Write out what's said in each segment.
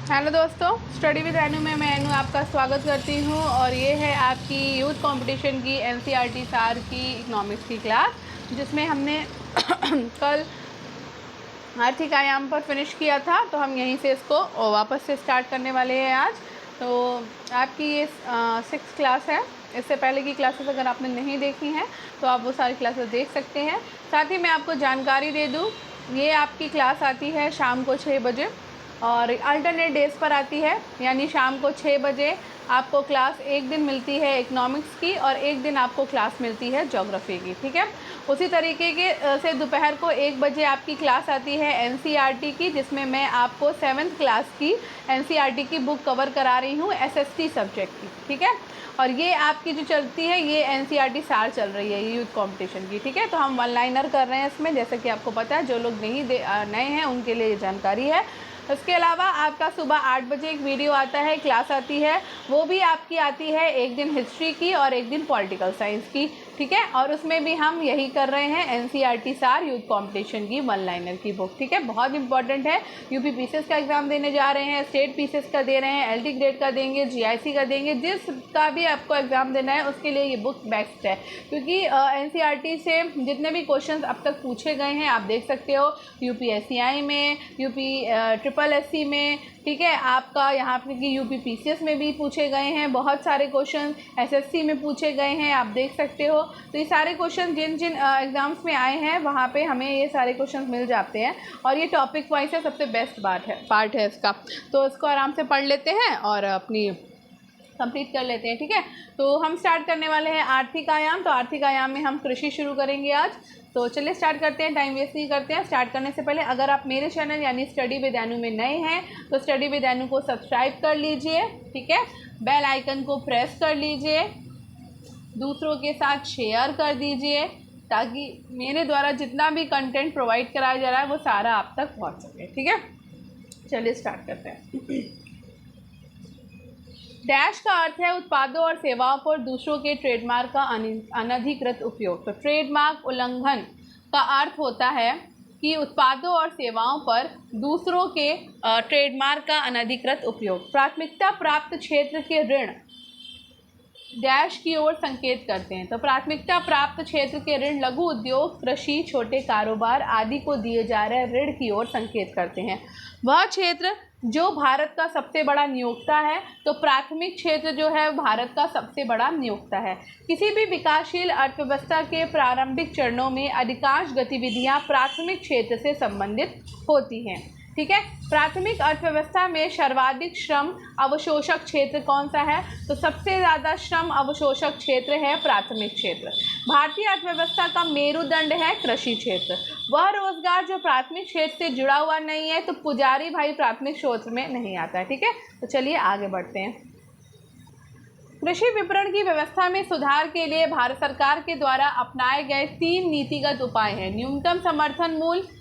Hello दोस्तों, study with Inu में मैं एनू आपका स्वागत करती हूँ। और ये है आपकी यूथ कंपटीशन की एनसीईआरटी सार की इकोनॉमिक्स की क्लास, जिसमें हमने कल आर्थिक आयाम पर फिनिश किया था। तो हम यहीं से इसको वापस से स्टार्ट करने वाले हैं आज। तो आपकी ये 6th क्लास है। इससे पहले की क्लासेस अगर आपने नहीं देखी हैं तो आप वो सारी क्लासेस देख सकते हैं। साथ ही मैं आपको जानकारी दे दूँ, ये आपकी क्लास आती है शाम को 6 बजे और अल्टरनेट डेज़ पर आती है, यानी शाम को 6 बजे आपको क्लास एक दिन मिलती है इकोनॉमिक्स की और एक दिन आपको क्लास मिलती है ज्योग्राफी की। ठीक है, उसी तरीके के से दोपहर को 1 बजे आपकी क्लास आती है एनसीईआरटी की, जिसमें मैं आपको 7th क्लास की एनसीईआरटी की बुक कवर करा रही हूँ एसएसटी सब्जेक्ट की। ठीक है, और ये आपकी जो चलती है ये एनसीईआरटी सार चल रही है यूथ कंपटीशन की। ठीक है, तो हम वन लाइनर कर रहे हैं इसमें, जैसे कि आपको पता है, जो लोग नए हैं उनके लिए ये जानकारी है। इसके अलावा आपका सुबह 8 बजे एक वीडियो आता है, क्लास आती है, वो भी आपकी आती है एक दिन हिस्ट्री की और एक दिन पॉलिटिकल साइंस की। ठीक है, और उसमें भी हम यही कर रहे हैं एनसीईआरटी सार यूथ कंपटीशन की वन लाइनर की बुक। ठीक है, बहुत इंपॉर्टेंट है। यूपी पीसीएस का एग्जाम देने जा रहे हैं, स्टेट पीसीएस का दे रहे हैं, एलटी ग्रेड का देंगे, जीआईसी का देंगे, जिसका भी आपको एग्जाम देना है उसके लिए ये बुक बेस्ट है। क्योंकि एनसीईआरटी से जितने भी क्वेश्चंस अब तक पूछे गए हैं आप देख सकते हो, यूपीएससीआई में, यूपी ट्रिपल एससी में, ठीक है, आपका यहाँ पे कि यूपी पीसीएस में भी पूछे गए हैं बहुत सारे क्वेश्चन, एसएससी में पूछे गए हैं, आप देख सकते हो। तो ये सारे क्वेश्चन जिन जिन एग्ज़ाम्स में आए हैं वहाँ पे हमें ये सारे क्वेश्चन मिल जाते हैं और ये टॉपिक वाइज है, सबसे बेस्ट पार्ट है इसका। तो इसको आराम से पढ़ लेते हैं और अपनी कंप्लीट कर लेते हैं। ठीक है, तो हम स्टार्ट करने वाले हैं आर्थिक आयाम। तो आर्थिक आयाम में हम कृषि शुरू करेंगे आज। तो चलिए स्टार्ट करते हैं, टाइम वेस्ट नहीं करते हैं। स्टार्ट करने से पहले अगर आप मेरे चैनल यानी स्टडी विद एनू में नए हैं तो स्टडी विद एनू को सब्सक्राइब कर लीजिए। ठीक है, बेल आइकन को प्रेस कर लीजिए, दूसरों के साथ शेयर कर दीजिए, ताकि मेरे द्वारा जितना भी कंटेंट प्रोवाइड कराया जा रहा है वो सारा आप तक पहुँच सके। ठीक है, चलिए स्टार्ट करते हैं। डैश का अर्थ है उत्पादों और सेवाओं पर दूसरों के ट्रेडमार्क का अनधिकृत उपयोग। तो ट्रेडमार्क उल्लंघन का अर्थ होता है कि उत्पादों और सेवाओं पर दूसरों के ट्रेडमार्क का अनधिकृत उपयोग। प्राथमिकता प्राप्त क्षेत्र के ऋण डैश की ओर संकेत करते हैं। तो प्राथमिकता प्राप्त क्षेत्र के ऋण लघु उद्योग, कृषि, छोटे कारोबार आदि को दिए जा रहे ऋण की ओर संकेत करते हैं। वह क्षेत्र जो भारत का सबसे बड़ा नियोक्ता है, तो प्राथमिक क्षेत्र जो है भारत का सबसे बड़ा नियोक्ता है। किसी भी विकासशील अर्थव्यवस्था के प्रारंभिक चरणों में अधिकांश गतिविधियां प्राथमिक क्षेत्र से संबंधित होती हैं। ठीक है, प्राथमिक अर्थव्यवस्था में सर्वाधिक श्रम अवशोषक क्षेत्र कौन सा है? तो सबसे ज़्यादा श्रम अवशोषक क्षेत्र है प्राथमिक क्षेत्र। भारतीय अर्थव्यवस्था का मेरुदंड है कृषि क्षेत्र। वह रोजगार जो प्राथमिक क्षेत्र से जुड़ा हुआ नहीं है, तो पुजारी भाई प्राथमिक क्षेत्र में नहीं आता है। ठीक है, तो चलिए आगे बढ़ते हैं। कृषि विपणन की व्यवस्था में सुधार के लिए भारत सरकार के द्वारा अपनाए गए 3 नीतिगत उपाय हैं: न्यूनतम समर्थन मूल्य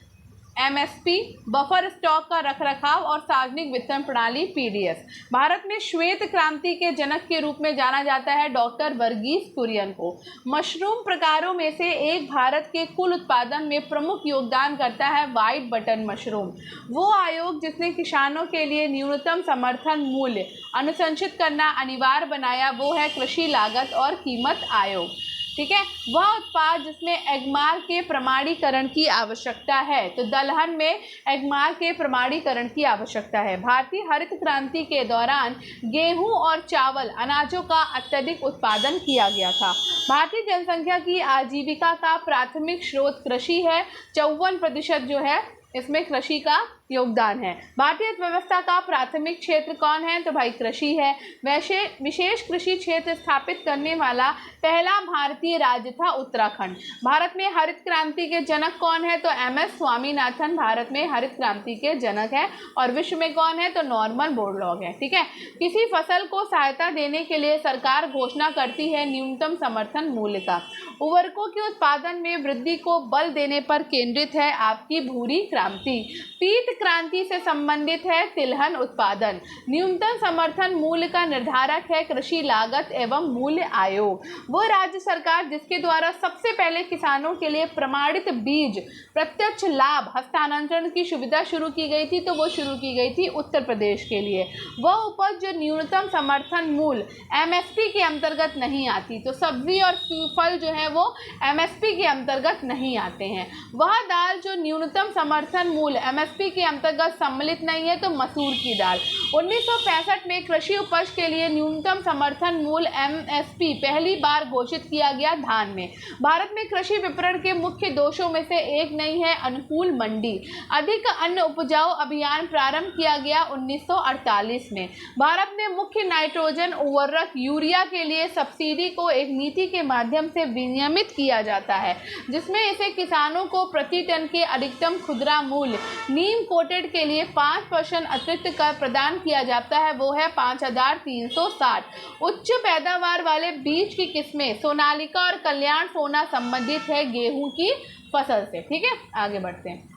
एमएसपी, बफर स्टॉक का रखरखाव और सार्वजनिक वितरण प्रणाली पीडीएस। भारत में श्वेत क्रांति के जनक के रूप में जाना जाता है डॉक्टर वर्गीस कुरियन को। मशरूम प्रकारों में से एक भारत के कुल उत्पादन में प्रमुख योगदान करता है व्हाइट बटन मशरूम। वो आयोग जिसने किसानों के लिए न्यूनतम समर्थन मूल्य अनुशंसित करना अनिवार्य बनाया, वो है कृषि लागत और कीमत आयोग। ठीक है, वह उत्पाद जिसमें एगमार के प्रमाणीकरण की आवश्यकता है, तो दलहन में एगमार के प्रमाणीकरण की आवश्यकता है। भारतीय हरित क्रांति के दौरान गेहूं और चावल अनाजों का अत्यधिक उत्पादन किया गया था। भारतीय जनसंख्या की आजीविका का प्राथमिक स्रोत कृषि है। 54% जो है इसमें कृषि का योगदान है। भारतीय अर्थव्यवस्था का प्राथमिक क्षेत्र कौन है? तो भाई कृषि है। वैसे विशेष कृषि क्षेत्र स्थापित करने वाला पहला भारतीय राज्य था उत्तराखंड। भारत में हरित क्रांति के जनक कौन है? तो एमएस स्वामीनाथन भारत में हरित क्रांति के जनक है। और विश्व में कौन है? तो नॉर्मन बोरलॉग है। ठीक है, किसी फसल को सहायता देने के लिए सरकार घोषणा करती है न्यूनतम समर्थन मूल्य का। उर्वरकों के उत्पादन में वृद्धि को बल देने पर केंद्रित है आपकी भूरी क्रांति। पीत क्रांति से संबंधित है तिलहन उत्पादन। न्यूनतम समर्थन मूल्य का निर्धारक है कृषि लागत एवं मूल्य आयोग। वो राज्य सरकार जिसके द्वारा सबसे पहले किसानों के लिए प्रमाणित बीज प्रत्यक्ष लाभ हस्तांतरण की सुविधा शुरू की गई थी, तो वो शुरू की गई थी उत्तर प्रदेश के लिए। वह उपज जो न्यूनतम समर्थन मूल्य एमएसपी के अंतर्गत नहीं आती, तो सब्जी और फल जो है वो एमएसपी के अंतर्गत नहीं आते हैं। वह दाल जो न्यूनतम समर्थन मूल्य एमएसपी के अंतर्गत सम्मिलित नहीं है, तो मसूर की दाल। 1965 में कृषि उपज के लिए न्यूनतम समर्थन मूल्य एमएसपी पहली बार घोषित किया गया धान में। भारत में कृषि विपणन के मुख्य दोषों में से एक नहीं है अनुकूल मंडी। अधिक अन्न उपजाऊ अभियान प्रारंभ किया गया 1948 में। भारत में मुख्य नाइट्रोजन उर्वरक यूरिया के लिए सब्सिडी को एक नीति के माध्यम से विनियमित किया जाता है, जिसमें इसे किसानों को प्रति टन के अधिकतम खुदरा मूल्य नीम कोटेड के लिए 5% अतिरिक्त कर प्रदान किया जाता है, वो है 5360। उच्च पैदावार वाले बीज की किस्में सोनालिका और कल्याण सोना संबंधित है गेहूं की फसल से। ठीक है, आगे बढ़ते हैं।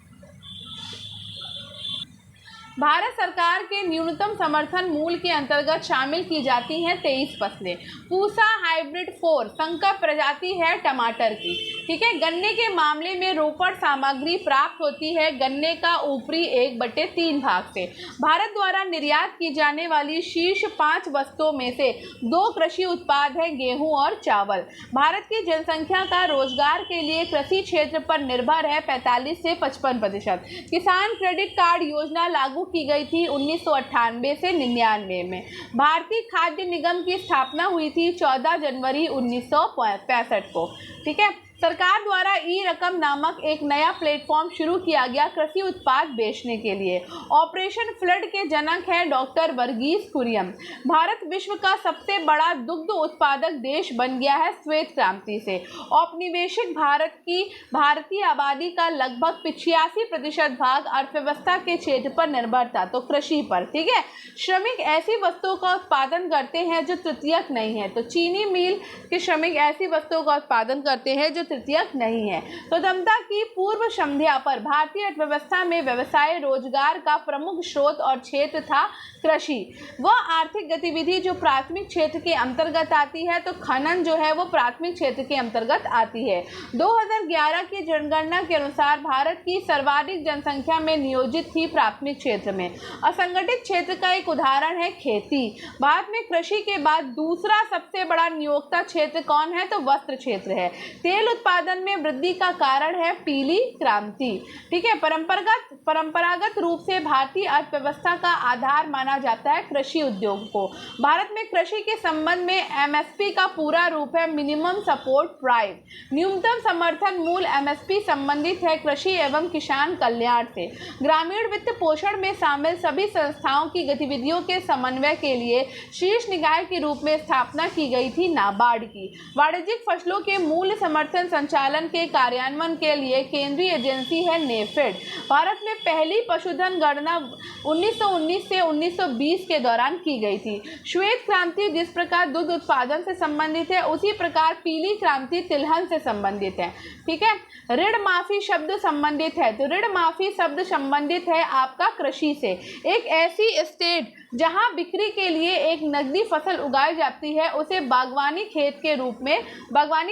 भारत सरकार के न्यूनतम समर्थन मूल्य के अंतर्गत शामिल की जाती हैं 23 फसलें। पूसा हाइब्रिड 4 संकर प्रजाति है टमाटर की। ठीक है, गन्ने के मामले में रोपण सामग्री प्राप्त होती है गन्ने का ऊपरी 1/3 भाग से। भारत द्वारा निर्यात की जाने वाली शीर्ष 5 वस्तुओं में से 2 कृषि उत्पाद हैं गेहूं और चावल। भारत की जनसंख्या का रोजगार के लिए कृषि क्षेत्र पर निर्भर है 45 से 55%। किसान क्रेडिट कार्ड योजना लागू की गई थी 1998 से 99 में। भारतीय खाद्य निगम की स्थापना हुई थी 14 जनवरी 1965 को। ठीक है, सरकार द्वारा ई रकम नामक एक नया प्लेटफॉर्म शुरू किया गया कृषि उत्पाद बेचने के लिए। ऑपरेशन फ्लड के जनक हैं डॉक्टर वर्गीस कुरियन। भारत विश्व का सबसे बड़ा दुग्ध उत्पादक देश बन गया है श्वेत क्रांति से। औपनिवेशिक भारत की भारतीय आबादी का लगभग 85% भाग अर्थव्यवस्था के क्षेत्र पर निर्भर था, तो कृषि पर। ठीक है, श्रमिक ऐसी वस्तुओं का उत्पादन करते हैं जो तृतीयक नहीं है, तो चीनी मिल के श्रमिक ऐसी वस्तुओं का उत्पादन करते हैं जो तृतीयक नहीं है। स्वतंत्रता की पूर्व संध्या पर भारतीय अर्थव्यवस्था में व्यवसाय रोजगार का प्रमुख स्रोत और क्षेत्र था कृषि। वह आर्थिक गतिविधि जो प्राथमिक क्षेत्र के अंतर्गत आती है, तो खनन जो है वो प्राथमिक क्षेत्र के अंतर्गत आती है। 2011 की जनगणना के अनुसार भारत की सर्वाधिक जनसंख्या में नियोजित थी प्राथमिक क्षेत्र में। असंगठित क्षेत्र का एक उदाहरण है खेती। भारत में कृषि के बाद दूसरा सबसे बड़ा नियोक्ता क्षेत्र कौन है, तो वस्त्र क्षेत्र है। तेल उत्पादन में वृद्धि का कारण है पीली क्रांति। ठीक है, परंपरागत रूप से भारतीय अर्थव्यवस्था का आधार माना जाता है कृषि उद्योग को। भारत में कृषि के संबंध में एमएसपी का पूरा रूप है मिनिमम सपोर्ट प्राइस। न्यूनतम समर्थन मूल्य एमएसपी संबंधित है कृषि एवं किसान कल्याण से। ग्रामीण वित्त पोषण में शामिल सभी संस्थाओं की गतिविधियों के समन्वय के लिए शीर्ष निकाय के रूप में स्थापना की गई थी नाबार्ड की। वाणिज्यिक फसलों के मूल्य समर्थन संचालन के कार्यान्वयन के लिए केंद्रीय एजेंसी है नेफेड। भारत में पहली पशुधन गणना 1919 से 1920 के दौरान की गई थी। श्वेत क्रांति जिस प्रकार दूध उत्पादन से संबंधित है, उसी प्रकार पीली क्रांति तिलहन से संबंधित है। ठीक है, ऋण माफी शब्द संबंधित है, तो ऋण माफी शब्द संबंधित है आपका कृषि से। एक ऐसी स्टेट जहां बिक्री के लिए एक नकदी फसल उगाई जाती है, उसे बागवानी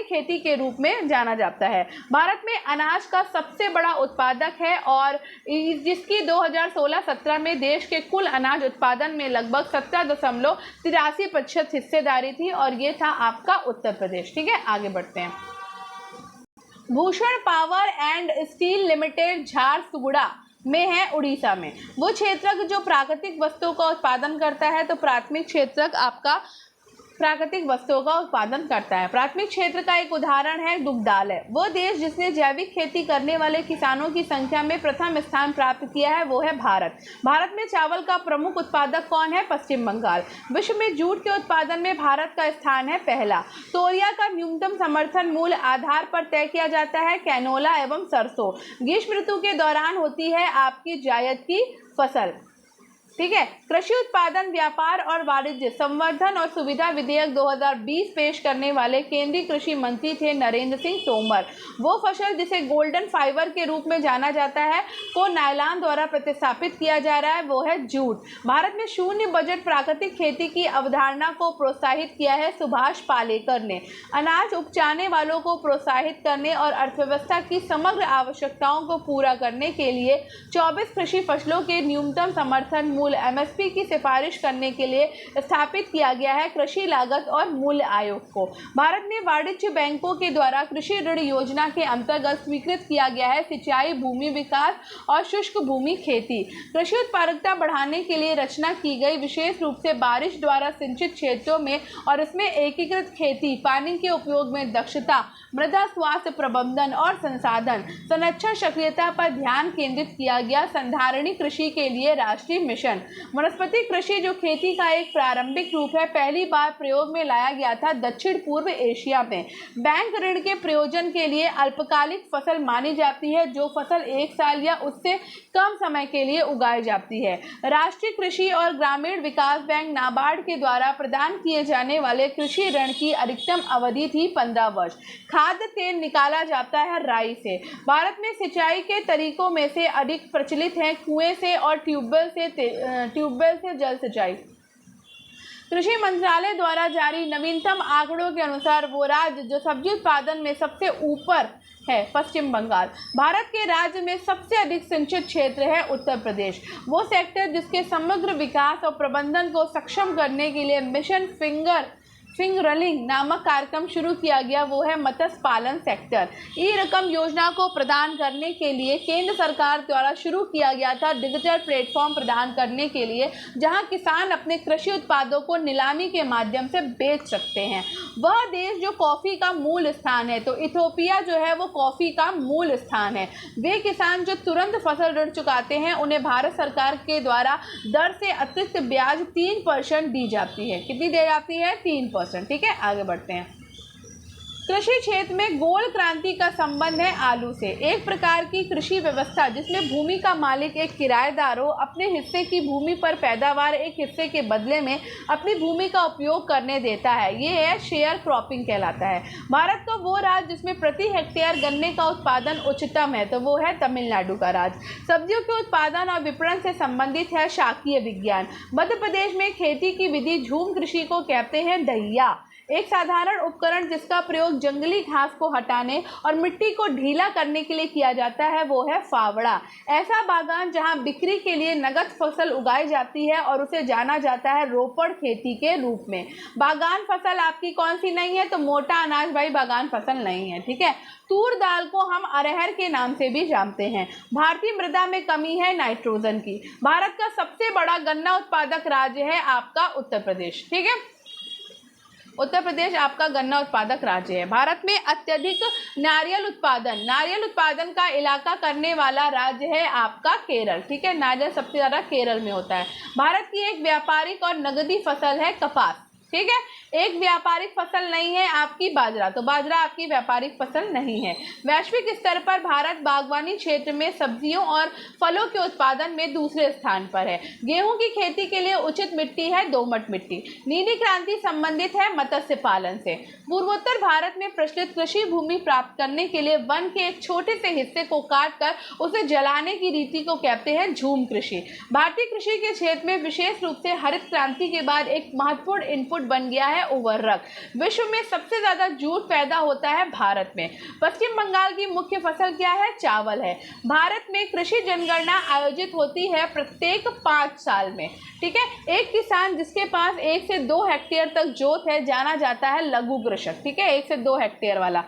खेती के रूप में जाना जाता है। भारत में अनाज का सबसे बड़ा उत्पादक है और जिसकी 2016-17 में देश के कुल अनाज उत्पादन में लगभग 17.83% हिस्सेदारी थी, और ये था आपका उत्तर प्रदेश। ठीक है, आगे बढ़ते हैं। Bhushan power and steel limited Jharsuguda में है उड़ीसा में। वो क्षेत्रक जो प्राकृतिक वस्तुओं का उत्पादन करता है, तो प्राथमिक क्षेत्रक आपका प्राकृतिक वस्तुओं का उत्पादन करता है। प्राथमिक क्षेत्र का एक उदाहरण है दुग्धालय। वो देश जिसने जैविक खेती करने वाले किसानों की संख्या में प्रथम स्थान प्राप्त किया है, वो है भारत। भारत में चावल का प्रमुख उत्पादक कौन है, पश्चिम बंगाल। विश्व में जूट के उत्पादन में भारत का स्थान है पहला। तोरिया का न्यूनतम समर्थन मूल्य आधार पर तय किया जाता है कैनोला एवं सरसों। ग्रीष्म ऋतु के दौरान होती है आपकी जायद की फसल। ठीक है। कृषि उत्पादन व्यापार और वाणिज्य संवर्धन और सुविधा विधेयक 2020 पेश करने वाले केंद्रीय कृषि मंत्री थे नरेंद्र सिंह तोमर। वो फसल जिसे गोल्डन फाइबर के रूप में जाना जाता है को नायलॉन द्वारा प्रतिस्थापित किया जा रहा है, वो है जूट। भारत में शून्य बजट प्राकृतिक खेती की अवधारणा को प्रोत्साहित किया है सुभाष पालेकर ने। अनाज उपजाने वालों को प्रोत्साहित करने और अर्थव्यवस्था की समग्र आवश्यकताओं को पूरा करने के लिए 24 कृषि फसलों के न्यूनतम समर्थन मूल्य एमएसपी की सिफारिश करने के लिए स्थापित किया गया है कृषि लागत और मूल्य आयोग को। भारत में वाणिज्य बैंकों के द्वारा कृषि ऋण योजना के अंतर्गत स्वीकृत किया गया है सिंचाई भूमि विकास और शुष्क भूमि खेती। कृषि उत्पादकता बढ़ाने के लिए रचना की गई विशेष रूप से बारिश द्वारा सिंचित क्षेत्रों में और इसमें एकीकृत खेती, पानी के उपयोग में दक्षता, मृदा स्वास्थ्य प्रबंधन और संसाधन संरक्षण सक्रियता पर ध्यान केंद्रित किया गया। संधारणी कृषि के लिए राष्ट्रीय मिशन। वनस्पति कृषि जो खेती का एक प्रारंभिक रूप है, पहली बार प्रयोग में लाया गया था दक्षिण पूर्व एशिया में। बैंक ऋण के प्रयोजन के लिए अल्पकालिक फसल मानी जाती है जो फसल 1 साल या उससे कम समय के लिए उगाई जाती है। राष्ट्रीय कृषि और ग्रामीण विकास बैंक नाबार्ड के द्वारा प्रदान किए जाने वाले कृषि ऋण की अधिकतम अवधि थी 15 वर्ष। खाद्य तेल निकाला जाता है राई से। भारत में सिंचाई के तरीकों में से अधिक प्रचलित हैं कुएं से और ट्यूबवेल से जल सिंचाई। कृषि मंत्रालय द्वारा जारी नवीनतम आंकड़ों के अनुसार वो राज्य जो सब्जी उत्पादन में सबसे ऊपर है पश्चिम बंगाल। भारत के राज्य में सबसे अधिक सिंचित क्षेत्र है उत्तर प्रदेश। वो सेक्टर जिसके समग्र विकास और प्रबंधन को सक्षम करने के लिए मिशन फिंगरलिंग नामक कार्यक्रम शुरू किया गया वो है मत्स्य पालन सेक्टर। ई रकम योजना को प्रदान करने के लिए केंद्र सरकार द्वारा शुरू किया गया था डिजिटल प्लेटफॉर्म प्रदान करने के लिए जहां किसान अपने कृषि उत्पादों को नीलामी के माध्यम से बेच सकते हैं। वह देश जो कॉफ़ी का मूल स्थान है, तो इथियोपिया जो है वो कॉफ़ी का मूल स्थान है। वे किसान जो तुरंत फसल ऋण चुकाते हैं उन्हें भारत सरकार के द्वारा दर से अतिरिक्त ब्याज 3% दी जाती है। कितनी दी जाती है? 3%। ठीक है, आगे बढ़ते हैं। कृषि क्षेत्र में गोल क्रांति का संबंध है आलू से। एक प्रकार की कृषि व्यवस्था जिसमें भूमि का मालिक एक किराएदारों अपने हिस्से की भूमि पर पैदावार एक हिस्से के बदले में अपनी भूमि का उपयोग करने देता है, ये है शेयर क्रॉपिंग कहलाता है। भारत का वो राज्य जिसमें प्रति हेक्टेयर गन्ने का उत्पादन उच्चतम है, तो वो है तमिलनाडु का राज्य। सब्जियों के उत्पादन और विपणन से संबंधित है शाकीय विज्ञान। मध्य प्रदेश में खेती की विधि झूम कृषि को कहते हैं ढैया। एक साधारण उपकरण जिसका प्रयोग जंगली घास को हटाने और मिट्टी को ढीला करने के लिए किया जाता है वो है फावड़ा। ऐसा बागान जहां बिक्री के लिए नगद फसल उगाई जाती है और उसे जाना जाता है रोपड़ खेती के रूप में। बागान फसल आपकी कौन सी नहीं है? तो मोटा अनाज भाई बागान फसल नहीं है। ठीक है। तूर दाल को हम अरहर के नाम से भी जानते हैं। भारतीय मृदा में कमी है नाइट्रोजन की। भारत का सबसे बड़ा गन्ना उत्पादक राज्य है आपका उत्तर प्रदेश। ठीक है, उत्तर प्रदेश आपका गन्ना उत्पादक राज्य है। भारत में अत्यधिक नारियल उत्पादन का इलाका करने वाला राज्य है आपका केरल। ठीक है, नारियल सबसे ज़्यादा केरल में होता है। भारत की एक व्यापारिक और नगदी फसल है कपास। ठीक है, एक व्यापारिक फसल नहीं है आपकी बाजरा, तो बाजरा आपकी व्यापारिक फसल नहीं है। वैश्विक स्तर पर भारत बागवानी क्षेत्र में सब्जियों और फलों के उत्पादन में दूसरे स्थान पर है। गेहूं की खेती के लिए उचित मिट्टी है दोमट मिट्टी। नीली क्रांति संबंधित है मत्स्य पालन से। पूर्वोत्तर भारत में प्रचलित कृषि भूमि प्राप्त करने के लिए वन के एक छोटे से हिस्से को काटकर उसे जलाने की रीति को कहते हैं झूम कृषि। भारतीय कृषि के क्षेत्र में विशेष रूप से हरित क्रांति के बाद एक महत्वपूर्ण इनपुट बन गया है उर्वरक। विश्व में सबसे ज्यादा जूट पैदा होता है भारत में। पश्चिम बंगाल की मुख्य फसल क्या है? चावल है। भारत में कृषि जनगणना आयोजित होती है प्रत्येक 5 साल में। ठीक है, एक किसान जिसके पास 1 से 2 हेक्टेयर तक जोत है जाना जाता है लघु कृषक। ठीक है, 1 से 2 हेक्टेयर वाला।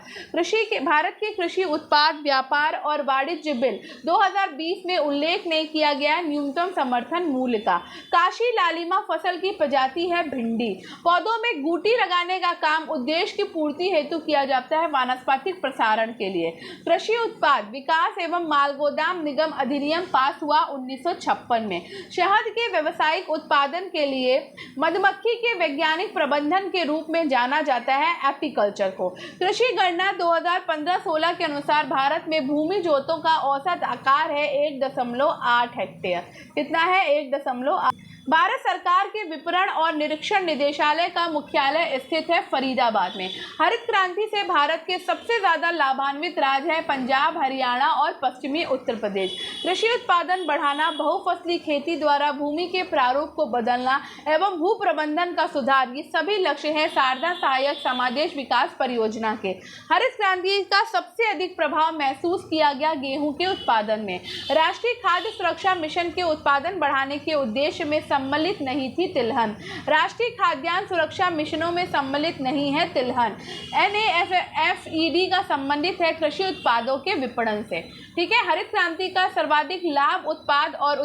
भारत के कृषि उत्पाद व्यापार और वाणिज्य बिल 2020 में उल्लेख नहीं किया गया न्यूनतम समर्थन मूल्य का। काशी लालिमा फसल की प्रजाति है भिंडी। पौधों में गूटी लगाने का काम उद्देश्य की पूर्ति हेतु किया जाता है वानस्पतिक प्रसारण के लिए। कृषि उत्पाद विकास एवं मालगोदाम निगम अधिनियम पास हुआ 1956 में। शहद के व्यावसायिक उत्पादन के लिए मधुमक्खी के वैज्ञानिक प्रबंधन के रूप में जाना जाता है एपीकल्चर को। कृषि गणना 2015-16 के अनुसार भारत में भूमि जोतों का औसत आकार है 1.8 हेक्टेयर। कितना है? 1.8। भारत सरकार के विपणन और निरीक्षण निदेशालय का मुख्यालय स्थित है फरीदाबाद में। हरित क्रांति से भारत के सबसे ज्यादा लाभान्वित राज्य है पंजाब, हरियाणा और पश्चिमी उत्तर प्रदेश। कृषि उत्पादन बढ़ाना, बहुफसली खेती द्वारा भूमि के प्रारूप को बदलना एवं भू प्रबंधन का सुधार, ये सभी लक्ष्य हैं शारदा सहायक समावेश विकास परियोजना के। हरित क्रांति का सबसे अधिक प्रभाव महसूस किया गया गेहूं के उत्पादन में। राष्ट्रीय खाद्य सुरक्षा मिशन के उत्पादन बढ़ाने के उद्देश्य में सम्मिलित नहीं थी तिलहन। राष्ट्रीय खाद्यान्न सुरक्षा मिशनों में सम्मिलित नहीं है तिलहन। NAFED का संबंधित है कृषि उत्पादों के विपणन से। ठीक है, हरित क्रांति का सर्वाधिक लाभ उत्पाद और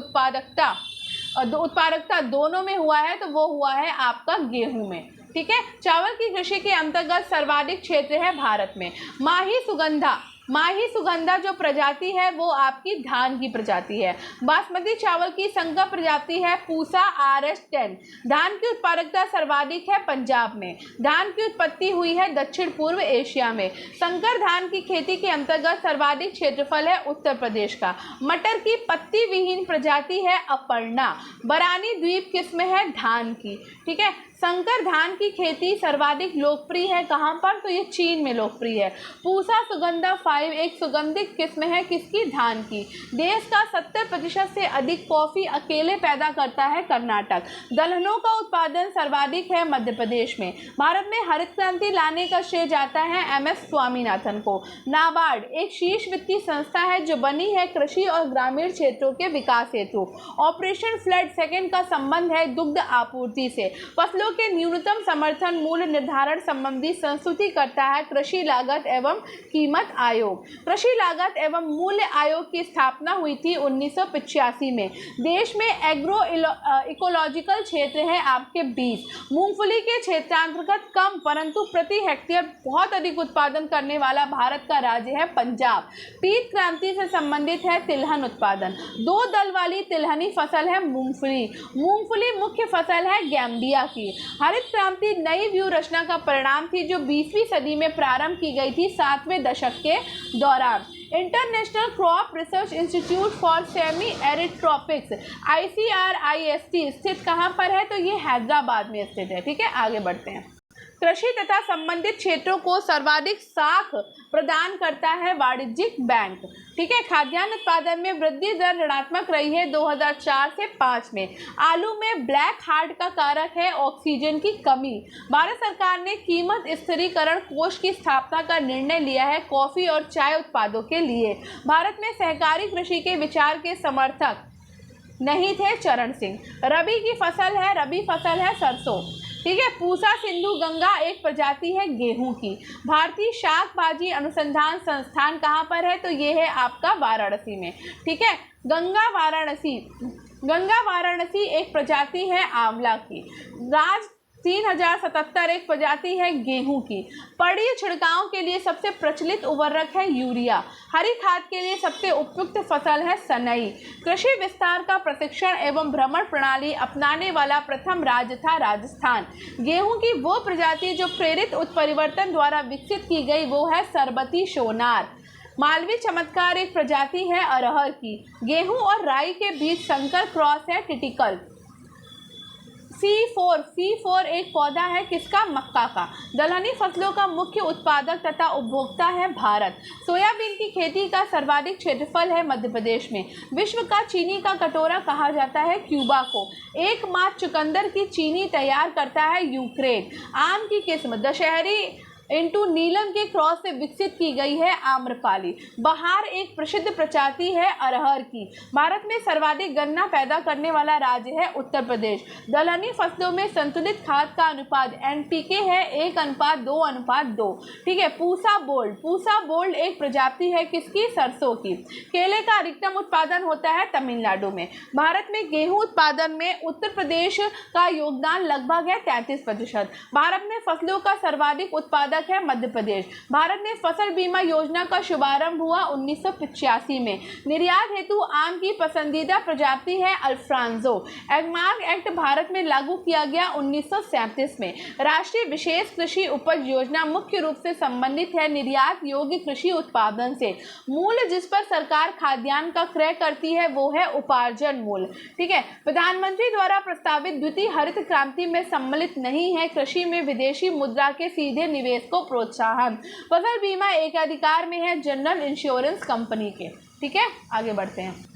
उत्पादकता दोनों में हुआ है, तो वो हुआ है आपका गेहूं में। ठीक है, चावल की कृषि के अंतर्गत सर्वाधिक क्षेत्र है भारत में। माही सुगंधा जो प्रजाति है वो आपकी धान की प्रजाति है। बासमती चावल की संकर प्रजाति है पूसा RS10। धान की उत्पादकता सर्वाधिक है पंजाब में। धान की उत्पत्ति हुई है दक्षिण पूर्व एशिया में। संकर धान की खेती के अंतर्गत सर्वाधिक क्षेत्रफल है उत्तर प्रदेश का। मटर की पत्ती विहीन प्रजाति है अपर्णा। बरानी द्वीप किस्म है धान की। ठीक है, संकर धान की खेती सर्वाधिक लोकप्रिय है कहाँ पर, तो ये चीन में लोकप्रिय है। पूसा सुगंधा 5 एक सुगंधित किस्म है किसकी, धान की। देश का 70% से अधिक कॉफी अकेले पैदा करता है कर्नाटक। दलहनों का उत्पादन सर्वाधिक है मध्य प्रदेश में। भारत में हरित क्रांति लाने का श्रेय जाता है MS स्वामीनाथन को। नाबार्ड एक शीर्ष वित्तीय संस्था है जो बनी है कृषि और ग्रामीण क्षेत्रों के विकास हेतु। ऑपरेशन फ्लड सेकंड का संबंध है दुग्ध आपूर्ति से। फसलों के न्यूनतम समर्थन मूल्य निर्धारण संबंधी संस्तुति करता है कृषि लागत एवं कीमत आयोग। कृषि लागत एवं मूल्य आयोग की स्थापना हुई थी 1985 में। देश में एग्रो इकोलॉजिकल क्षेत्र है आपके 20। मूंगफली के क्षेत्रांतर्गत कम परंतु प्रति हेक्टेयर बहुत अधिक उत्पादन करने वाला भारत का राज्य है पंजाब। पीत क्रांति से संबंधित है तिलहन उत्पादन। 2 दल वाली तिलहनी फसल है मूंगफली। मूंगफली मुख्य फसल है गैम्बिया की। हरित क्रांति नई व्यू रचना का परिणाम थी जो 20वीं सदी में प्रारंभ की गई थी 7वें दशक के दौरान। International crop research institute for semi arid tropics ICRIST स्थित कहाँ पर है, तो ये हैदराबाद में स्थित है। ठीक है, आगे बढ़ते हैं। कृषि तथा संबंधित क्षेत्रों को सर्वाधिक साख प्रदान करता है वाणिज्यिक बैंक। ठीक है, खाद्यान्न उत्पादन में वृद्धि दर ऋणात्मक रही है 2004 से 5 में। आलू में ब्लैक हार्ट का कारक है ऑक्सीजन की कमी। भारत सरकार ने कीमत स्थिरीकरण कोष की स्थापना का निर्णय लिया है कॉफी और चाय उत्पादों के लिए। भारत में सहकारी कृषि के विचार के समर्थक नहीं थे चरण सिंह। रबी फसल है सरसों। ठीक है, पूसा सिंधु गंगा एक प्रजाति है गेहूं की। भारतीय शाक भाजी अनुसंधान संस्थान कहाँ पर है, तो ये है आपका वाराणसी में। ठीक है, गंगा वाराणसी एक प्रजाति है आंवला की। राज 3077 एक प्रजाति है गेहूं की। पड़ी छिड़काव के लिए सबसे प्रचलित उर्वरक है यूरिया। हरी खाद के लिए सबसे उपयुक्त फसल है सनई। कृषि विस्तार का प्रशिक्षण एवं भ्रमण प्रणाली अपनाने वाला प्रथम राज्य था राजस्थान। गेहूं की वो प्रजाति जो प्रेरित उत्परिवर्तन द्वारा विकसित की गई वो है सरबती सोनार। मालवी चमत्कार एक प्रजाति है अरहर की। गेहूं और राई के बीच संकर क्रॉस है टिटिकल। C4 एक पौधा है किसका, मक्का का। दलहनी फसलों का मुख्य उत्पादक तथा उपभोक्ता है भारत। सोयाबीन की खेती का सर्वाधिक क्षेत्रफल है मध्य प्रदेश में। विश्व का चीनी का कटोरा कहा जाता है क्यूबा को। एकमात्र चुकंदर की चीनी तैयार करता है यूक्रेन। आम की किस्म दशहरी इंटू नीलम के क्रॉस से विकसित की गई है आम्रपाली। बहार एक प्रसिद्ध प्रजाति है अरहर की। भारत में सर्वाधिक गन्ना पैदा करने वाला राज्य है उत्तर प्रदेश। दलहनी फसलों में संतुलित खाद का अनुपात NPK है 1:2:2। ठीक है, पूसा बोल्ड एक प्रजाति है किसकी, सरसों की। केले का अधिकतम उत्पादन होता है तमिलनाडु में। भारत में गेहूं उत्पादन में उत्तर प्रदेश का योगदान लगभग है 33%। भारत में फसलों का सर्वाधिक उत्पादन उत्पादक है मध्य प्रदेश। भारत में फसल बीमा योजना का शुभारंभ हुआ 1985 में। निर्यात हेतु आम की पसंदीदा प्रजाति है अल्फ्रांजो। एग्मार्क एक्ट भारत में लागू किया गया 1937 में। राष्ट्रीय विशेष कृषि उपज योजना मुख्य रूप से संबंधित है निर्यात योग्य कृषि उत्पादन से। मूल्य जिस पर सरकार खाद्यान्न का क्रय करती है वो है उपार्जन मूल्य। ठीक है। प्रधानमंत्री द्वारा प्रस्तावित द्वितीय हरित क्रांति में सम्मिलित नहीं है कृषि में विदेशी मुद्रा के सीधे निवेश को प्रोत्साहन। फसल बीमा एक अधिकार में है जनरल इंश्योरेंस कंपनी के। ठीक है, आगे बढ़ते हैं।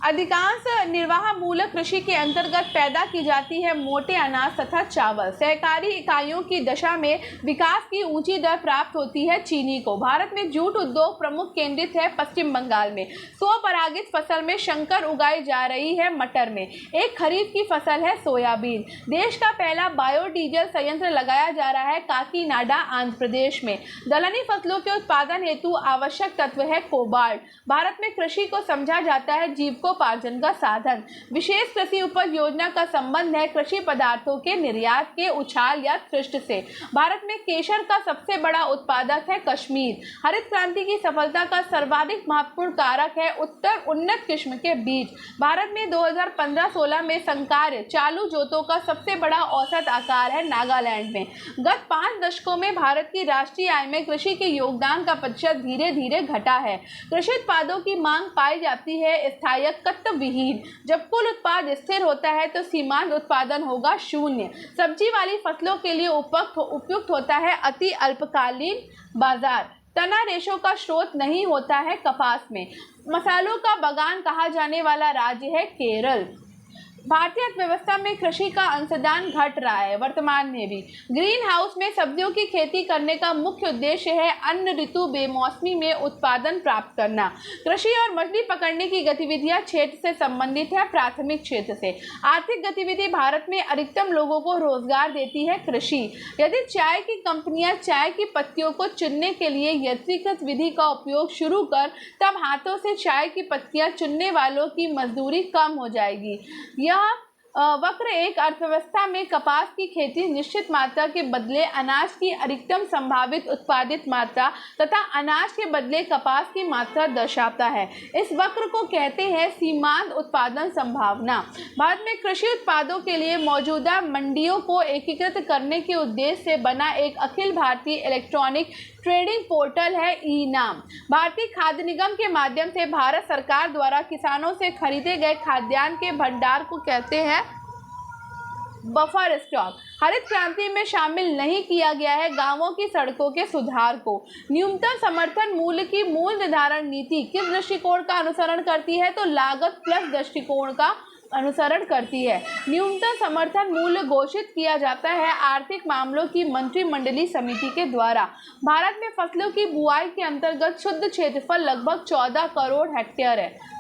अधिकांश निर्वाह मूलक कृषि के अंतर्गत पैदा की जाती है मोटे अनाज तथा चावल। सहकारी इकाइयों की दशा में विकास की ऊंची दर प्राप्त होती है चीनी को। भारत में जूट उद्योग प्रमुख केंद्रित है पश्चिम बंगाल में। स्वपरागित फसल में शंकर उगाई जा रही है मटर में। एक खरीफ की फसल है सोयाबीन। देश का पहला बायोडीजल संयंत्र लगाया जा रहा है काकीनाडा आंध्र प्रदेश में। दलहनी फसलों के उत्पादन हेतु आवश्यक तत्व है कोबाल्ट। भारत में कृषि को समझा जाता है जीविकोपार्जन का साधन। विशेष कृषि उपज योजना का संबंध है कृषि पदार्थों के निर्यात के उछाल या थ्रिफ्ट से। भारत में केसर का सबसे बड़ा उत्पादक है कश्मीर। हरित क्रांति की सफलता का सर्वाधिक महत्वपूर्ण कारक है उत्तर उन्नत किस्म के बीज। भारत में 2015-16 में संकार्य चालू जोतों का सबसे बड़ा औसत आकार है नागालैंड में। गत 5 दशकों में भारत की राष्ट्रीय आय में कृषि के योगदान का प्रतिशत धीरे धीरे घटा है। कृषि उत्पादों की मांग पाई जाती है स्थायित्व विहीन। जब कुल उत्पाद स्थिर होता है तो सीमांत उत्पादन होगा शून्य। सब्जी वाली फसलों के लिए उपयुक्त होता है अति अल्पकालीन बाजार। तना रेशों का स्रोत नहीं होता है कपास में। मसालों का बागान कहा जाने वाला राज्य है केरल। भारतीय अर्थव्यवस्था में कृषि का अंशदान घट रहा है वर्तमान में भी। ग्रीन हाउस में सब्जियों की खेती करने का मुख्य उद्देश्य है अन्य ऋतु बेमौसमी में उत्पादन प्राप्त करना। कृषि और मछली पकड़ने की गतिविधियां क्षेत्र से संबंधित है प्राथमिक क्षेत्र से। आर्थिक गतिविधि भारत में अधिकतम लोगों को रोजगार देती है कृषि। यदि चाय की कंपनियां चाय की पत्तियों को चुनने के लिए यंत्रीकृत विधि का उपयोग शुरू कर तब हाथों से चाय की पत्तियां चुनने वालों की मजदूरी कम हो जाएगी। वक्र एक अर्थव्यवस्था में कपास की खेती निश्चित मात्रा के बदले अनाज की अधिकतम संभावित उत्पादित मात्रा तथा अनाज के बदले कपास की मात्रा दर्शाता है। इस वक्र को कहते हैं सीमांत उत्पादन संभावना। भारत में कृषि उत्पादों के लिए मौजूदा मंडियों को एकीकृत करने के उद्देश्य से बना एक Akhil Bharatiya electronic trading portal है ई-नाम। भारतीय खाद्य निगम के माध्यम से भारत सरकार द्वारा किसानों से खरीदे गए खाद्यान्न के भंडार को कहते हैं बफर स्टॉक। हरित क्रांति में शामिल नहीं किया गया है गांवों की सड़कों के सुधार को। न्यूनतम समर्थन मूल्य की मूल्य निर्धारण नीति किस दृष्टिकोण का अनुसरण करती है तो लागत प्लस दृष्टिकोण का अनुसरण करती है। न्यूनतम समर्थन मूल्य घोषित किया जाता है आर्थिक मामलों की मंत्रिमंडलीय समिति के द्वारा। भारत में फसलों की बुआई के अंतर्गत शुद्ध क्षेत्रफल लगभग 14 करोड़ हेक्टेयर है।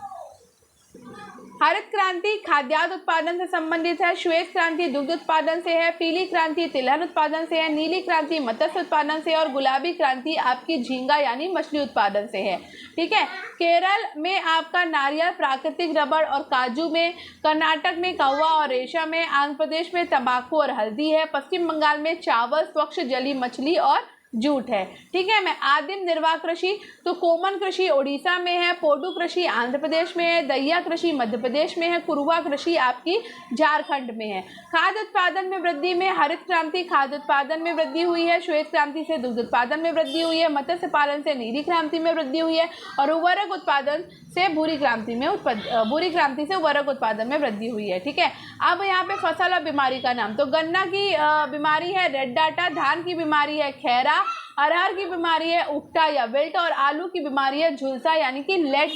हरित क्रांति खाद्यान्न उत्पादन से संबंधित है। श्वेत क्रांति दुग्ध उत्पादन से है। पीली क्रांति तिलहन उत्पादन से है। नीली क्रांति मत्स्य उत्पादन से और गुलाबी क्रांति आपकी झींगा यानी मछली उत्पादन से है। ठीक है। केरल में आपका नारियल, प्राकृतिक रबड़ और काजू में, कर्नाटक में कौवा और रेशम में, आंध्र प्रदेश में तंबाकू और हल्दी है, पश्चिम बंगाल में चावल, स्वच्छ जली मछली और जूट है। ठीक है। मैं आदिम निर्वाह कृषि तो कोमन कृषि ओडिशा में है, पोडू कृषि आंध्र प्रदेश में है, दैया कृषि मध्य प्रदेश में है, कुरुवा कृषि आपकी झारखंड में है। खाद्य उत्पादन में वृद्धि में हरित क्रांति खाद्य उत्पादन में वृद्धि हुई है। श्वेत क्रांति से दुग्ध उत्पादन में वृद्धि हुई है। मत्स्य पालन से नीली क्रांति में वृद्धि हुई है और उर्वरक उत्पादन से भूरी क्रांति से उर्वरक उत्पादन में वृद्धि हुई है। ठीक है। अब यहाँ पे फसल और बीमारी का नाम तो गन्ना की बीमारी है रेड डाटा, धान की बीमारी है खैरा, अरहर की बीमारी है उक्टा या विल्ट और आलू की बीमारी है झुलसा यानी कि लेड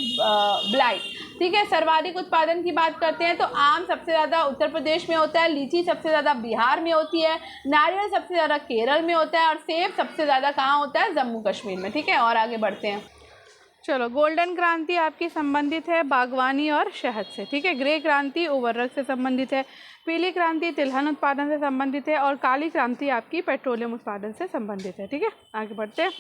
ब्लाइट। ठीक है। सर्वाधिक उत्पादन की बात करते हैं तो आम सबसे ज़्यादा उत्तर प्रदेश में होता है, लीची सबसे ज़्यादा बिहार में होती है, नारियल सबसे ज़्यादा केरल में होता है और सेब सबसे ज़्यादा कहाँ होता है जम्मू कश्मीर में। ठीक है। और आगे बढ़ते हैं। चलो, गोल्डन क्रांति आपकी संबंधित है बागवानी और शहद से। ठीक है। ग्रे क्रांति उर्वरक से संबंधित है। पीली क्रांति तिलहन उत्पादन से संबंधित है और काली क्रांति आपकी पेट्रोलियम उत्पादन से संबंधित है। ठीक है। आगे बढ़ते हैं।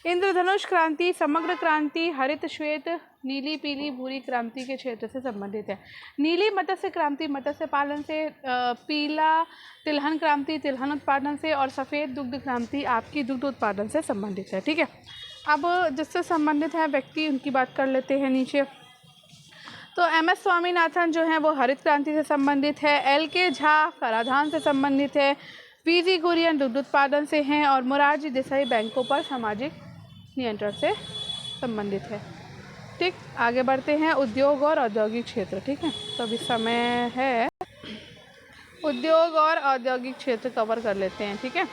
इंद्रधनुष क्रांति, समग्र क्रांति, हरित श्वेत, नीली पीली भूरी क्रांति के क्षेत्र से संबंधित है। नीली मत्स्य क्रांति मत्स्य पालन से, पीला तिलहन क्रांति तिलहन उत्पादन से, और सफ़ेद दुग्ध क्रांति आपकी दुग्ध उत्पादन से संबंधित है। ठीक है, अब जिससे संबंधित है व्यक्ति उनकी बात कर लेते हैं नीचे। तो MS स्वामीनाथन जो हैं वो हरित क्रांति से संबंधित है, LK झा कराधान से संबंधित है, PG कुरियन दुग्ध उत्पादन से हैं, और मोरारजी देसाई बैंकों पर सामाजिक नियंत्रण से संबंधित है। ठीक, आगे बढ़ते हैं उद्योग और औद्योगिक क्षेत्र। ठीक है, तो अभी समय है, उद्योग और औद्योगिक क्षेत्र कवर कर लेते हैं। ठीक है,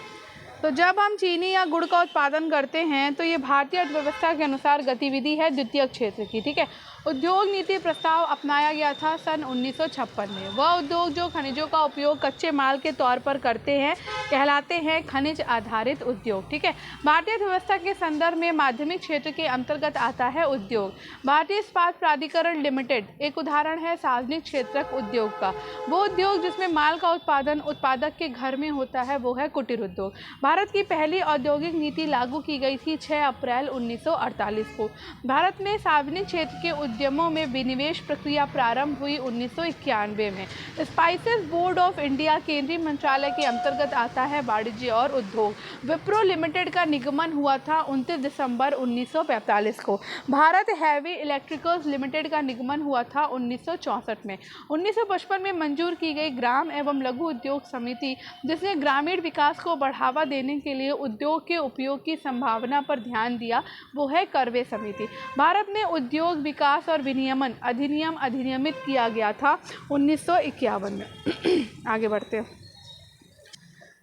तो जब हम चीनी या गुड़ का उत्पादन करते हैं तो ये भारतीय अर्थव्यवस्था के अनुसार गतिविधि है द्वितीयक क्षेत्र की। ठीक है, उद्योग नीति प्रस्ताव अपनाया गया था सन 1956 में। वह उद्योग जो खनिजों का उपयोग कच्चे माल के तौर पर करते हैं कहलाते हैं खनिज आधारित उद्योग। ठीक है, भारतीय अर्थव्यवस्था के संदर्भ में माध्यमिक क्षेत्र के अंतर्गत आता है उद्योग। भारतीय इस्पात प्राधिकरण लिमिटेड एक उदाहरण है सार्वजनिक क्षेत्रक उद्योग का। वो उद्योग जिसमें माल का उत्पादन उत्पादक के घर में होता है वो है कुटीर उद्योग। भारत की पहली औद्योगिक नीति लागू की गई थी 6 अप्रैल 1948 को। भारत में सार्वजनिक क्षेत्र के उद्यमों में विनिवेश प्रक्रिया प्रारंभ हुई 1991 में। स्पाइसेस बोर्ड ऑफ इंडिया केंद्रीय मंत्रालय के अंतर्गत आता है वाणिज्य और उद्योग। विप्रो लिमिटेड का निगमन हुआ था 29 दिसंबर 1945 को। भारत हैवी इलेक्ट्रिकल्स लिमिटेड का निगमन हुआ था 1964 में। 1955 में मंजूर की गई ग्राम एवं लघु उद्योग समिति जिसने ग्रामीण विकास को बढ़ावा देने के लिए उद्योग के उपयोग की संभावना पर ध्यान दिया वो है करवे समिति। भारत में उद्योग विकास और विनियमन अधिनियम अधिनियमित किया गया था 1951 में। आगे बढ़ते हैं।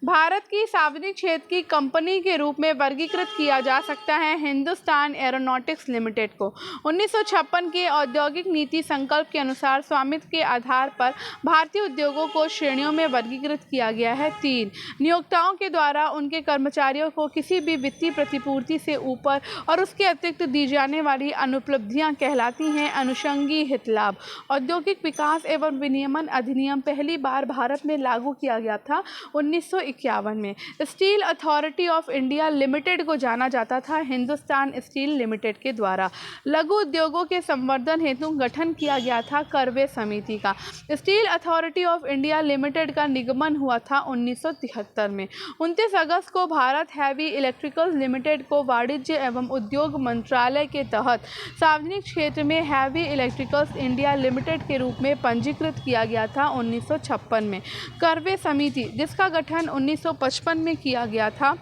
भारत की सार्वजनिक क्षेत्र की कंपनी के रूप में वर्गीकृत किया जा सकता है हिंदुस्तान एरोनॉटिक्स लिमिटेड को। 1956 के औद्योगिक नीति संकल्प के अनुसार स्वामित्व के आधार पर भारतीय उद्योगों को श्रेणियों में वर्गीकृत किया गया है। 3 नियोक्ताओं के द्वारा उनके कर्मचारियों को किसी भी वित्तीय प्रतिपूर्ति से ऊपर और उसके अतिरिक्त दी जाने वाली अनुपलब्धियां कहलाती हैं अनुषंगी हित लाभ। औद्योगिक विकास एवं विनियमन अधिनियम पहली बार भारत में लागू किया गया था 1951 में। Steel authority of India limited को जाना जाता था हिंदुस्तान स्टील लिमिटेड के द्वारा। लघु उद्योगों के संवर्धन हेतु गठन किया गया था करवे समिति का। Steel authority of India limited का निगमन हुआ था 1973 में। 29 अगस्त को भारत हैवी इलेक्ट्रिकल्स लिमिटेड को वाणिज्य एवं उद्योग मंत्रालय के तहत सार्वजनिक क्षेत्र में हैवी इलेक्ट्रिकल्स इंडिया लिमिटेड के रूप में पंजीकृत किया गया था 1956 में। करवे समिति जिसका गठन 1955 में किया गया था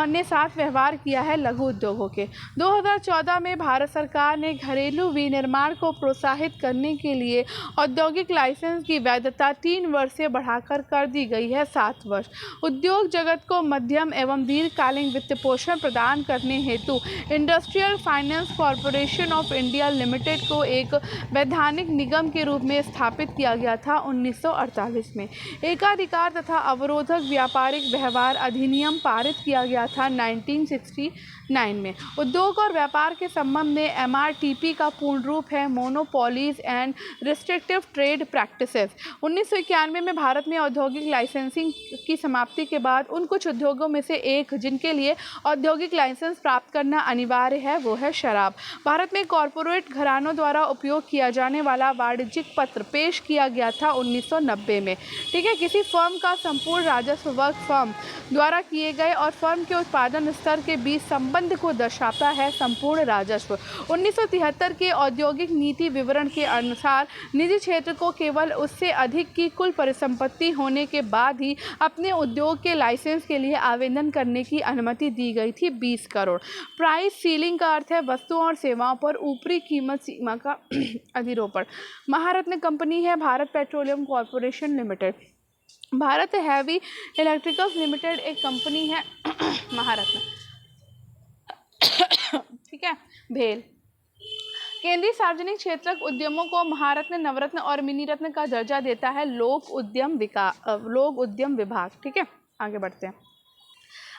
ने साथ व्यवहार किया है लघु उद्योगों के। 2014 में भारत सरकार ने घरेलू विनिर्माण को प्रोत्साहित करने के लिए औद्योगिक लाइसेंस की वैधता 3 वर्ष से बढ़ाकर कर दी गई है 7 वर्ष। उद्योग जगत को मध्यम एवं दीर्घकालीन वित्त पोषण प्रदान करने हेतु industrial finance corporation of India limited को एक वैधानिक निगम के रूप में स्थापित किया गया था 1948 में। एकाधिकार तथा अवरोधक व्यापारिक व्यवहार अधिनियम पारित किया गया था 1969 में। उद्योग और व्यापार के संबंध में MRTP का पूर्ण रूप है monopolies and restrictive trade practices. 1991 में भारत में औद्योगिक लाइसेंसिंग की समाप्ति के बाद उन कुछ उद्योगों में से एक जिनके लिए औद्योगिक लाइसेंस प्राप्त करना अनिवार्य है वो है शराब। भारत में कॉरपोरेट घरानों द्वारा उपयोग किया जाने वाला वाणिज्यिक पत्र पेश किया गया था 1990 में। ठीक है, किसी फर्म का संपूर्ण राजस्व वर्ग फर्म द्वारा किए गए और फर्म के उत्पादन स्तर के बीच संबंध को दर्शाता है संपूर्ण राजस्व। 1973 के औद्योगिक नीति विवरण के अनुसार निजी क्षेत्र को केवल उससे अधिक की कुल परिसंपत्ति होने के बाद ही अपने उद्योग के लाइसेंस के लिए आवेदन करने की अनुमति दी गई थी 20 करोड़। प्राइस सीलिंग का अर्थ है वस्तुओं और सेवाओं पर ऊपरी कीमत सीमा का अधिरोपण। महारत्न कंपनी है Bharat petroleum corporation limited. Bharat heavy electricals limited एक कंपनी है महारत्न। ठीक है, भेल। केंद्रीय सार्वजनिक क्षेत्रक उद्यमों को महारत्न नवरत्न और मिनी रत्न का दर्जा देता है लोक उद्यम विभाग। ठीक है, आगे बढ़ते हैं।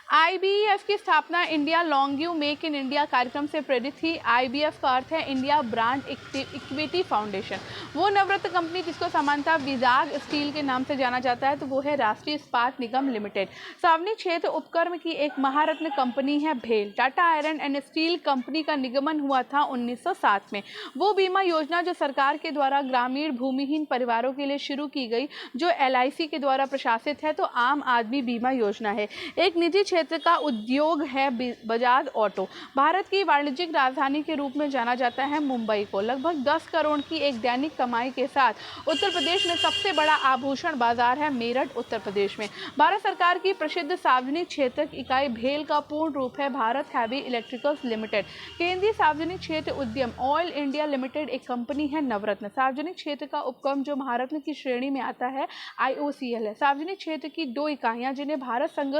IBF की स्थापना India long you make in India कार्यक्रम से प्रेरित थी। IBF का अर्थ है इंडिया ब्रांड इक्विटी फाउंडेशन। वो नवरत्न कंपनी जिसको सामान्यतः विजाग स्टील के नाम से जाना जाता है, तो वो है राष्ट्रीय इस्पात निगम लिमिटेड। सार्वजनिक क्षेत्र उपक्रम की एक महारत्न कंपनी है भेल। Tata iron and steel company का निगमन हुआ था 1907 में। वो बीमा योजना जो सरकार के द्वारा ग्रामीण भूमिहीन परिवारों के लिए शुरू की गई, जो LIC के द्वारा प्रशासित है, तो आम आदमी बीमा योजना है। एक निजी क्षेत्र का उद्योग है बजाज ऑटो। भारत की वाणिज्यिक राजधानी के रूप में जाना जाता है मुंबई को। लगभग 10 करोड़ की एक दैनिक कमाई के साथ उत्तर प्रदेश में सबसे बड़ा आभूषण बाजार है मेरठ, उत्तर प्रदेश में। भारत सरकार की प्रसिद्ध सार्वजनिक क्षेत्र इकाई भेल का पूर्ण रूप है भारत हैवी इलेक्ट्रिकल्स लिमिटेड। केंद्रीय सार्वजनिक क्षेत्र उद्यम ऑयल इंडिया लिमिटेड एक कंपनी है नवरत्न। सार्वजनिक क्षेत्र का उपक्रम जो महारत्न की श्रेणी में आता है IOCL है। सार्वजनिक क्षेत्र की 2 इकाइयां जिन्हें भारत संघ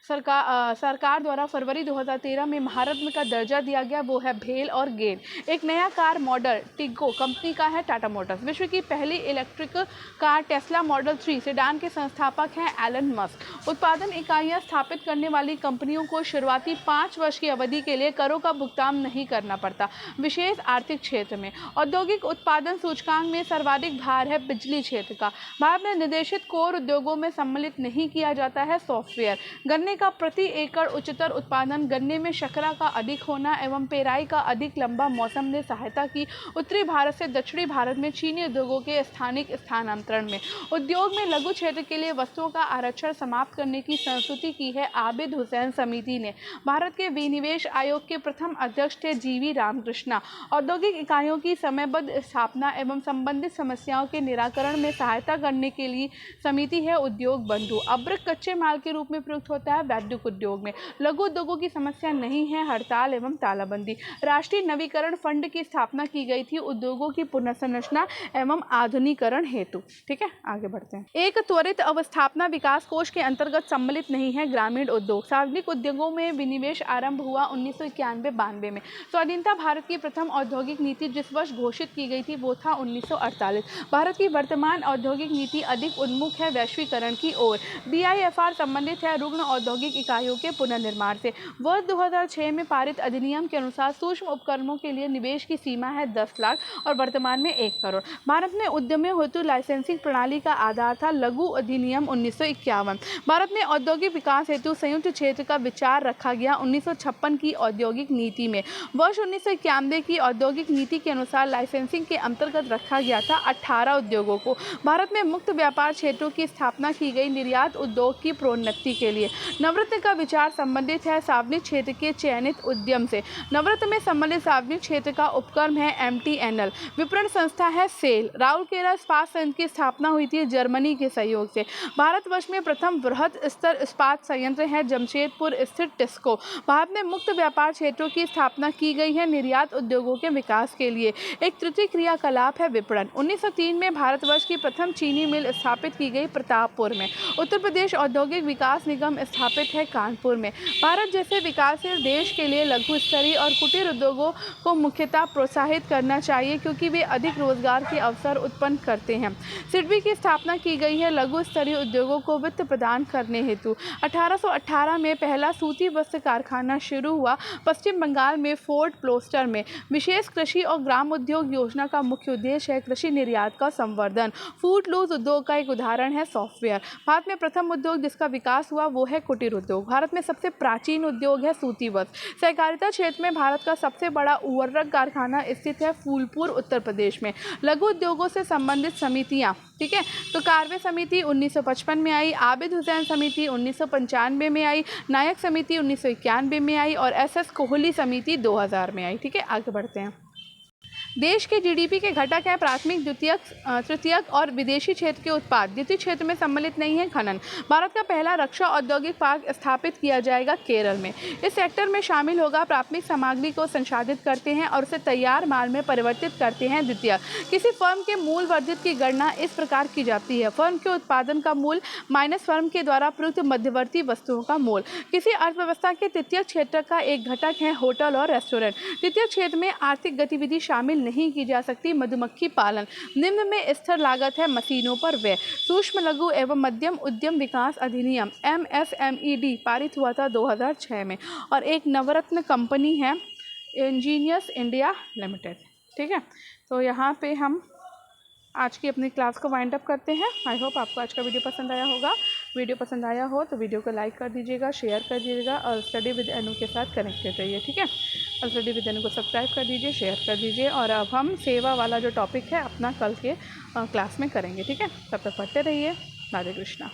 सरकार द्वारा फरवरी 2013 में महारत्न का दर्जा दिया गया, वो है भेल और गेल। एक नया कार मॉडल टिग्गो कंपनी का है टाटा मोटर्स। विश्व की पहली electric car Tesla model 3 sedan के संस्थापक हैं एलन मस्क। उत्पादन इकाइयां स्थापित करने वाली कंपनियों को शुरुआती 5 वर्ष की अवधि के लिए करों का भुगतान नहीं करना पड़ता। विशेष आर्थिक क्षेत्र में औद्योगिक उत्पादन सूचकांक में सर्वाधिक भार है बिजली क्षेत्र का। भारत में निर्देशित कोर उद्योगों में सम्मिलित नहीं किया जाता है सॉफ्टवेयर। गन्ने का प्रति एकड़ उच्चतर उत्पादन, गन्ने में शर्करा का अधिक होना एवं पेराई का अधिक लंबा मौसम ने सहायता की। उत्तरी भारत से दक्षिणी भारत में चीनी उद्योगों के स्थानिक स्थानांतरण में। उद्योग में लघु क्षेत्र के लिए वस्तुओं का आरक्षण समाप्त करने की संस्तुति की है आबिद हुसैन समिति ने। भारत के विनिवेश आयोग के प्रथम अध्यक्ष थे GV रामकृष्णा। औद्योगिक इकाइयों की समयबद्ध स्थापना एवं संबंधित समस्याओं के निराकरण में सहायता करने के लिए समिति है उद्योग बंधु। अब्रक कच्चे माल के रूप में प्रयुक्त होता है वैद्युत उद्योग में। लघु उद्योगों की समस्या नहीं है हड़ताल एवं तालाबंदी। राष्ट्रीय नवीकरण फंड की स्थापना की गई थी उद्योगों की पुनर्संरचना एवं आधुनिकीकरण हेतु। ठीक है, आगे बढ़ते हैं। एक त्वरित अवस्थापना विकास कोष के अंतर्गत सम्मिलित नहीं है ग्रामीण उद्योग। सार्वजनिक उद्योगों में विनिवेश आरंभ हुआ 1991-92 में। स्वाधीनता भारत की प्रथम औद्योगिक नीति जिस वर्ष घोषित की गई थी वो था 1948। भारत की वर्तमान औद्योगिक नीति अधिक उन्मुख है वैश्वीकरण की ओर। BIFR संबंधित है रुग्ण औद्योगिक इकाइयों के पुनर्निर्माण से। वर्ष 2006 में पारित अधिनियम के अनुसार सूक्ष्म उपक्रमों के लिए निवेश की सीमा है 10 लाख और वर्तमान में 1 करोड़। भारत में उद्यमियों हेतु लाइसेंसिंग प्रणाली का आधार था लघु अधिनियम 1951। भारत में औद्योगिक विकास हेतु संयुक्त क्षेत्र का विचार रखा गया 1956 की औद्योगिक नीति में। वर्ष 1991 की औद्योगिक नीति के अनुसार लाइसेंसिंग के अंतर्गत रखा गया था 18 उद्योगों को। भारत में मुक्त व्यापार क्षेत्रों की स्थापना की गई निर्यात उद्योग की प्रोन्नति के लिए। नवरत्न का विचार संबंधित है सार्वजनिक क्षेत्र के चयनित उद्यम से। नवरत्न में सम्मिलित सार्वजनिक क्षेत्र का उपक्रम है MTNL। विपणन संस्था है सेल। राउरकेला इस्पात संयंत्र की स्थापना हुई थी जर्मनी के सहयोग से। भारतवर्ष में प्रथम बृहद स्तर इस्पात संयंत्र है जमशेदपुर स्थित टिस्को। भारत में मुक्त व्यापार क्षेत्रों की स्थापना की गई है निर्यात उद्योगों के विकास के लिए। एक तृतीय क्रियाकलाप है विपणन। 1903 में भारतवर्ष की प्रथम चीनी मिल स्थापित की गई प्रतापपुर में। उत्तर प्रदेश औद्योगिक विकास निगम स्थापित है कानपुर में। भारत जैसे विकासशील देश के लिए लघु स्तरीय और कुटीर उद्योगों को मुख्यतः प्रोत्साहित करना चाहिए क्योंकि वे अधिक रोजगार के अवसर उत्पन्न करते हैं। सिडबी की स्थापना की गई है लघु स्तरीय उद्योगों को वित्त प्रदान करने हेतु। 1818 में पहला सूती वस्त्र कारखाना शुरू हुआ पश्चिम बंगाल में फोर्ट प्लोस्टर में। विशेष कृषि और ग्राम उद्योग योजना का मुख्य उद्देश्य है कृषि निर्यात का संवर्धन। फूड लूज उद्योग का एक उदाहरण है सॉफ्टवेयर। भारत में प्रथम उद्योग जिसका विकास हुआ वो है कुटीर उद्योग। भारत में सबसे प्राचीन उद्योग है सूती वस्त्र। सहकारिता क्षेत्र में भारत का सबसे बड़ा उर्वरक कारखाना स्थित है फूलपुर, उत्तर प्रदेश में। लघु उद्योगों से संबंधित समितियां, ठीक है, तो कार्वे समिति 1955 में आई, आबिद हुसैन समिति 1995 में आई, नायक समिति 1991 में आई और SS कोहली समिति 2000 में आई। ठीक है, आगे बढ़ते हैं। देश के GDP के घटक है प्राथमिक, द्वितीयक, तृतीयक और विदेशी क्षेत्र के उत्पाद। द्वितीय क्षेत्र में सम्मिलित नहीं है खनन। भारत का पहला रक्षा औद्योगिक पार्क स्थापित किया जाएगा केरल में। इस सेक्टर में शामिल होगा प्राथमिक सामग्री को संसाधित करते हैं और उसे तैयार माल में परिवर्तित करते हैं। द्वितीयक, किसी फर्म के मूल वर्धित की गणना इस प्रकार की जाती है: फर्म के उत्पादन का मूल माइनस फर्म के द्वारा प्रयुक्त मध्यवर्ती वस्तुओं का मूल। किसी अर्थव्यवस्था के तृतीय क्षेत्र का एक घटक है होटल और रेस्टोरेंट। तृतीय क्षेत्र में आर्थिक गतिविधि शामिल नहीं की जा सकती मधुमक्खी पालन। निम्न में स्थिर लागत है मशीनों पर व्यय। सूक्ष्म लघु एवं मध्यम उद्यम विकास अधिनियम MSMED पारित हुआ था 2006 में, और एक नवरत्न कंपनी है इंजीनियर्स इंडिया लिमिटेड। ठीक है, तो यहाँ पे हम आज की अपनी क्लास को वाइंड अप करते हैं। आई होप आपको आज का वीडियो पसंद आया होगा। वीडियो पसंद आया हो तो वीडियो को लाइक कर दीजिएगा, शेयर कर दीजिएगा और स्टडी विद अनु के साथ कनेक्टेड रहिए। ठीक है, और स्टडी विद अनु को सब्सक्राइब कर दीजिए, शेयर कर दीजिए। और अब हम सेवा वाला जो टॉपिक है अपना कल के क्लास में करेंगे। ठीक है, तब तक पढ़ते रहिए। राधे कृष्णा।